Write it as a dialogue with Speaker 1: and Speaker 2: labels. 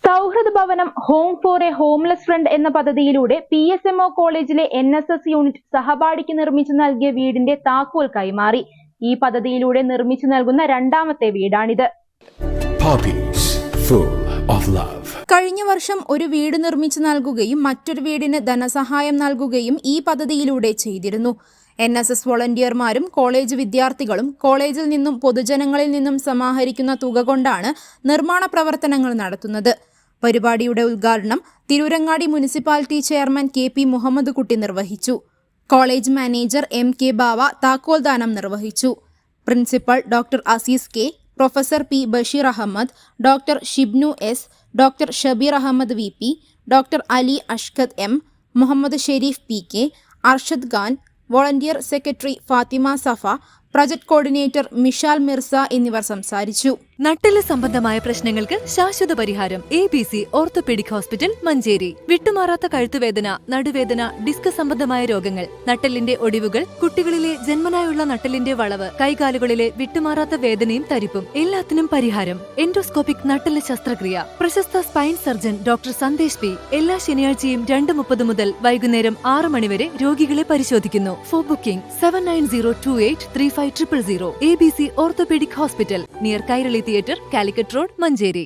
Speaker 1: സൗഹൃദ ഭവനം home for a homeless friend എന്ന പദ്ധതിയിലൂടെ PSMO കോളേജിലെ NSS യൂണിറ്റ് സഹപാഠിക്ക് നിർമ്മിച്ചു നൽകിയ വീടിന്റെ താക്കോൽ കൈമാറി. ഈ പദ്ധതിയിലൂടെ നിർമ്മിച്ചു നൽകുന്ന രണ്ടാമത്തെ വീടാണിത്.
Speaker 2: കഴിഞ്ഞ വർഷം ഒരു വീട് നിർമ്മിച്ചു നൽകുകയും മറ്റൊരു വീടിന് ധനസഹായം നൽകുകയും ഈ പദ്ധതിയിലൂടെ ചെയ്തിരുന്നു. NSS വോളണ്ടിയർമാരും കോളേജ് വിദ്യാർത്ഥികളും കോളേജിൽ നിന്നും പൊതുജനങ്ങളിൽ നിന്നും സമാഹരിക്കുന്ന തുക കൊണ്ടാണ് നിർമ്മാണ പ്രവർത്തനങ്ങൾ നടത്തുന്നത്. പരിപാടിയുടെ ഉദ്ഘാടനം Tirurangadi municipality chairman KP Muhammad Kutty നിർവഹിച്ചു. കോളേജ് മാനേജർ MK ബാവ താക്കോൽദാനം നിർവഹിച്ചു. Principal doctor Aziz K, professor P Basheer Ahmed, doctor Shibnu S, doctor Shabeer Ahmed VP, doctor Ali Ashkad M, Muhammad Shereef PK, Arshad Khan, volunteer secretary Fathima Safa, project coordinator Mishal Mirza എന്നിവർ സംസാരിച്ചു.
Speaker 3: നട്ടെല്ല് സംബന്ധമായ പ്രശ്നങ്ങൾക്ക് ശാശ്വത പരിഹാരം ABC ഓർത്തോപീഡിക് ഹോസ്പിറ്റൽ മഞ്ചേരി. വിട്ടുമാറാത്ത കഴുത്തുവേദന, നടുവേദന, ഡിസ്ക് സംബന്ധമായ രോഗങ്ങൾ, നട്ടെല്ലിന്റെ ഒടിവുകൾ, കുട്ടികളിലെ ജന്മനായുള്ള നട്ടെല്ലിന്റെ വളവ്, കൈകാലുകളിലെ വിട്ടുമാറാത്ത വേദനയും തരിപ്പും എല്ലാത്തിനും പരിഹാരം. എൻഡോസ്കോപ്പിക് നട്ടെല്ല് ശസ്ത്രക്രിയ. പ്രശസ്ത spine surgeon doctor Sandesh P എല്ലാ ശനിയാഴ്ചയും 2:30 മുതൽ വൈകുന്നേരം 6 മണി വരെ രോഗികളെ പരിശോധിക്കുന്നു. Four booking 7902835000. ABC orthopaedic hospital, near Kairali theatre, Calicut road, Manjeri.